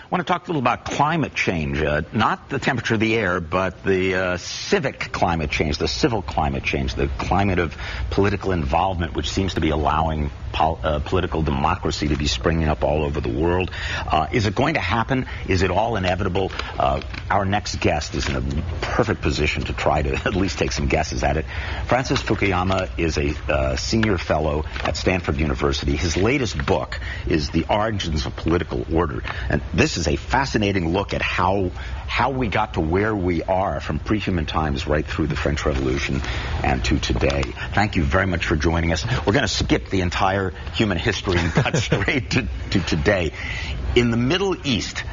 I want to talk a little about climate change, not the temperature of the air, but the civic climate change, the civil climate change, the climate of political involvement, which seems to be allowing political democracy to be springing up all over the world. Is it going to happen? Is it all inevitable? Our next guest is in a perfect position to try to at least take some guesses at it. Francis Fukuyama is a senior fellow at Stanford University. His latest book is The Origins of Political Order. And this is a fascinating look at how we got to where we are from pre-human times right through the French Revolution and to today. Thank you very much for joining us. We're going to skip the entire human history and cut straight to today. In the Middle East,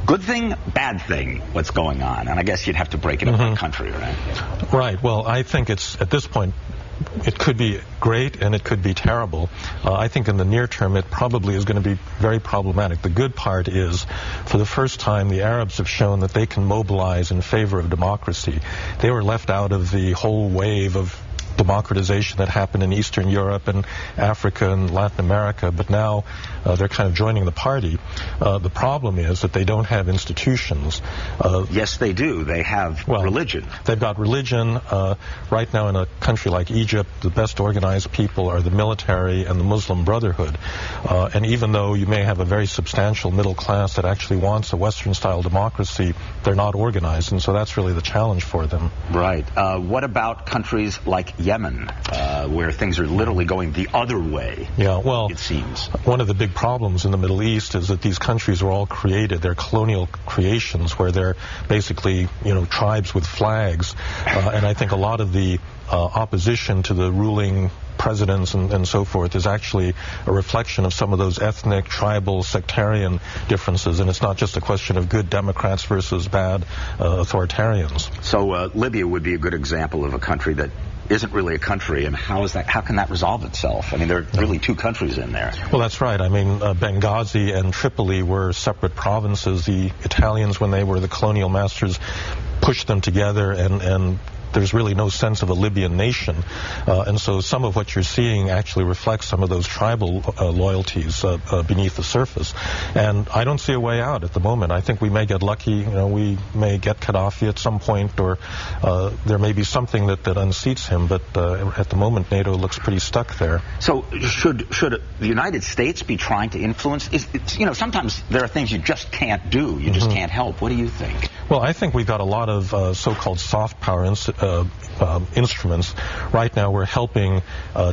good thing, bad thing, what's going on? And I guess you'd have to break it up by country, right? Right. Well, I think it's, at this point, it could be great and it could be terrible. I think in the near term it probably is going to be very problematic. The good part is, for the first time, the Arabs have shown that they can mobilize in favor of democracy. They were left out of the whole wave of democratization that happened in Eastern Europe and Africa and Latin America, but now they're kind of joining the party. The problem is that they don't have institutions. Yes, they do. They have religion. They've got religion. Right now in a country like Egypt, the best organized people are the military and the Muslim Brotherhood. And even though you may have a very substantial middle class that actually wants a Western-style democracy, they're not organized, and so that's really the challenge for them. Right. What about countries like Yemen, where things are literally going the other way? Yeah, well, it seems. One of the big problems in the Middle East is that these countries are all created, they're colonial creations where they're basically, tribes with flags. And I think a lot of the opposition to the ruling presidents and so forth is actually a reflection of some of those ethnic, tribal, sectarian differences, and it's not just a question of good Democrats versus bad authoritarians. So Libya would be a good example of a country that isn't really a country, and how can that resolve itself? I mean, there are really two countries in there. Well, that's right. I mean, Benghazi and Tripoli were separate provinces. The Italians, when they were the colonial masters, pushed them together, and there's really no sense of a Libyan nation. And so some of what you're seeing actually reflects some of those tribal loyalties beneath the surface. And I don't see a way out at the moment. I think we may get lucky. We may get Gaddafi at some point, or there may be something that unseats him. But at the moment, NATO looks pretty stuck there. So should the United States be trying to influence? Sometimes there are things you just can't do. You just can't help. What do you think? Well, I think we've got a lot of so-called soft power instruments. Right now we're helping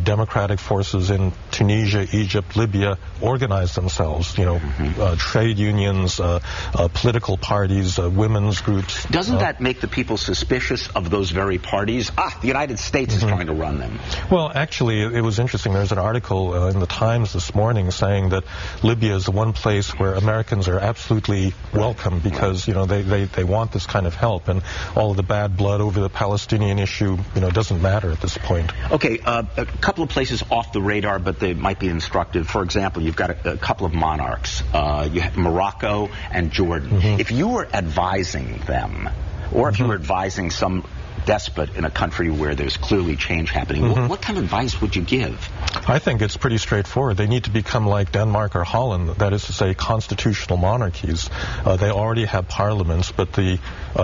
democratic forces in Tunisia, Egypt, Libya organize themselves, trade unions, political parties, women's groups. Doesn't that make the people suspicious of those very parties? The United States is trying to run them. Well, actually, it was interesting. There's an article in the Times this morning saying that Libya is the one place where Americans are absolutely welcome because, they want this kind of help, and all of the bad blood over the Palestinian issue, doesn't matter at this point. Okay, a couple of places off the radar, but they might be instructive. For example, you've got a couple of monarchs. You have Morocco and Jordan. If you were advising them, or if you were advising some despot in a country where there's clearly change happening, what kind of advice would you give? I think it's pretty straightforward. They need to become like Denmark or Holland, that is to say constitutional monarchies. They already have parliaments, but the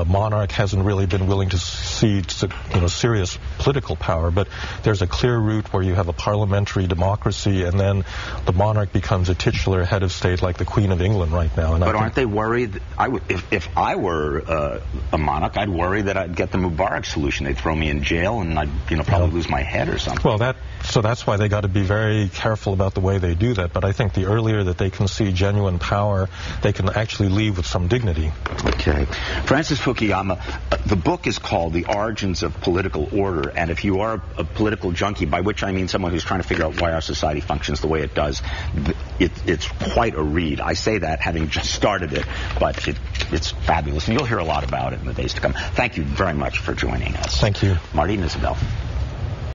monarch hasn't really been willing to cede serious political power. But there's a clear route where you have a parliamentary democracy, and then the monarch becomes a titular head of state like the Queen of England right now. But aren't they worried? If I were a monarch, I'd worry that I'd get the Mubarak solution. They'd throw me in jail, and I'd probably lose my head or something. Well, that's why they got to be very careful about the way they do that. But I think the earlier that they can see genuine power, they can actually leave with some dignity. Okay. Francis Fukuyama, the book is called The Origins of Political Order, and if you are a political junkie, by which I mean someone who's trying to figure out why our society functions the way it does, it's quite a read. I say that having just started it, but it's fabulous, and you'll hear a lot about it in the days to come. Thank you very much for joining us. Thank you. Marty and Isabel.